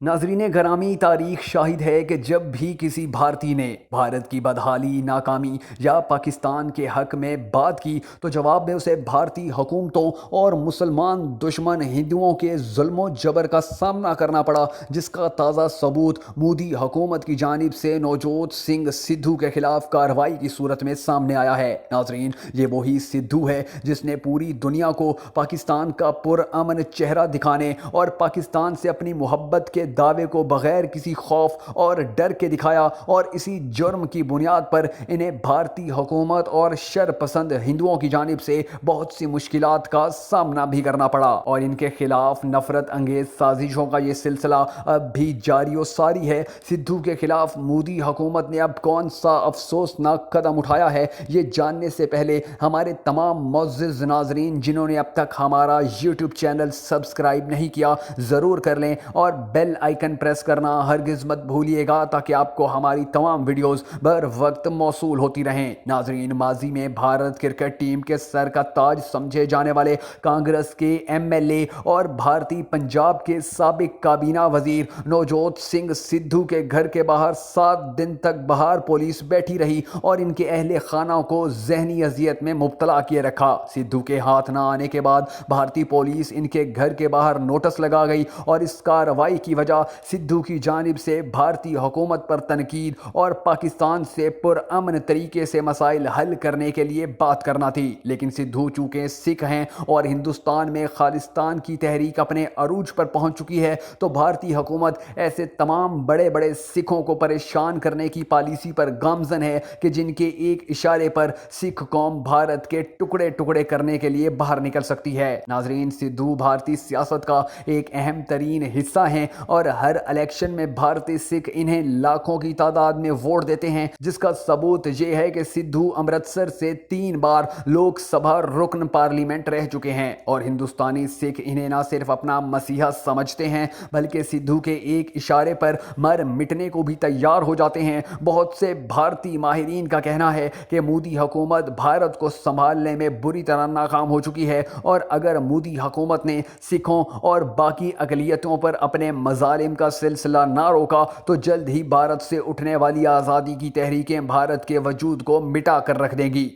ناظرین گرامی، تاریخ شاہد ہے کہ جب بھی کسی بھارتی نے بھارت کی بدحالی، ناکامی یا پاکستان کے حق میں بات کی تو جواب میں اسے بھارتی حکومتوں اور مسلمان دشمن ہندوؤں کے ظلم و جبر کا سامنا کرنا پڑا، جس کا تازہ ثبوت مودی حکومت کی جانب سے نوجوت سنگھ سدھو کے خلاف کارروائی کی صورت میں سامنے آیا ہے۔ ناظرین، یہ وہی سدھو ہے جس نے پوری دنیا کو پاکستان کا پرامن چہرہ دکھانے اور پاکستان سے اپنی محبت کے دعوے کو بغیر کسی خوف اور ڈر کے دکھایا، اور اسی جرم کی بنیاد پر انہیں بھارتی حکومت اور شر پسند ہندوؤں کی جانب سے بہت سی مشکلات کا سامنا بھی کرنا پڑا، اور ان کے خلاف نفرت انگیز سازشوں کا یہ سلسلہ اب بھی جاری و ساری ہے۔ سدھو کے خلاف مودی حکومت نے اب کون سا افسوسناک قدم اٹھایا ہے، یہ جاننے سے پہلے ہمارے تمام معزز ناظرین جنہوں نے اب تک ہمارا یوٹیوب چینل سبسکرائب نہیں کیا، ضرور کر لیں اور بیل آئیکن پریس کرنا ہرگز مت بھولیے گا تاکہ آپ کو ہماری تمام ویڈیوز بر وقت موصول ہوتی رہیں۔ ناظرین، ماضی میں بھارت کرکٹ ٹیم کے سر کا تاج سمجھے جانے والے کانگریس کے ایم ایل اے اور بھارتی پنجاب کے سابق کابینہ وزیر نوجوت سنگھ سدھو کے گھر کے باہر 7 دن تک باہر پولیس بیٹھی رہی اور ان کے اہل خانہ کو ذہنی اذیت میں مبتلا کیے رکھا۔ سدھو کے ہاتھ نہ آنے کے بعد بھارتی پولیس ان کے گھر کے باہر نوٹس لگا گئی، اور اس کارروائی کی وجہ سدھو کی جانب سے بھارتی حکومت پر تنقید اور پاکستان سے پرامن طریقے سے مسائل حل کرنے کے لیے بات کرنا تھی۔ لیکن سدھو چونکہ سکھ ہیں اور ہندوستان میں خالصتان کی تحریک اپنے عروج پر پہنچ چکی ہے، تو بھارتی حکومت ایسے تمام بڑے بڑے سکھوں کو پریشان کرنے کی پالیسی پر گامزن ہے کہ جن کے ایک اشارے پر سکھ قوم بھارت کے ٹکڑے ٹکڑے کرنے کے لیے باہر نکل سکتی ہے۔ ناظرین، سدھو بھارتی سیاست کا ایک اہم ترین حصہ ہیں، اور ہر الیکشن میں بھارتی سکھ انہیں لاکھوں کی تعداد میں ووٹ دیتے ہیں، جس کا ثبوت یہ ہے کہ سدھو امرتسر سے 3 بار لوک سبھا رکن پارلیمنٹ رہ چکے ہیں، اور ہندوستانی سکھ انہیں نہ صرف اپنا مسیحا سمجھتے ہیں بلکہ سدھو کے ایک اشارے پر مر مٹنے کو بھی تیار ہو جاتے ہیں۔ بہت سے بھارتی ماہرین کا کہنا ہے کہ مودی حکومت بھارت کو سنبھالنے میں بری طرح ناکام ہو چکی ہے، اور اگر مودی حکومت نے سکھوں اور باقی اقلیتوں پر اپنے مظالم کا سلسلہ نہ روکا تو جلد ہی بھارت سے اٹھنے والی آزادی کی تحریکیں بھارت کے وجود کو مٹا کر رکھ دیں گی۔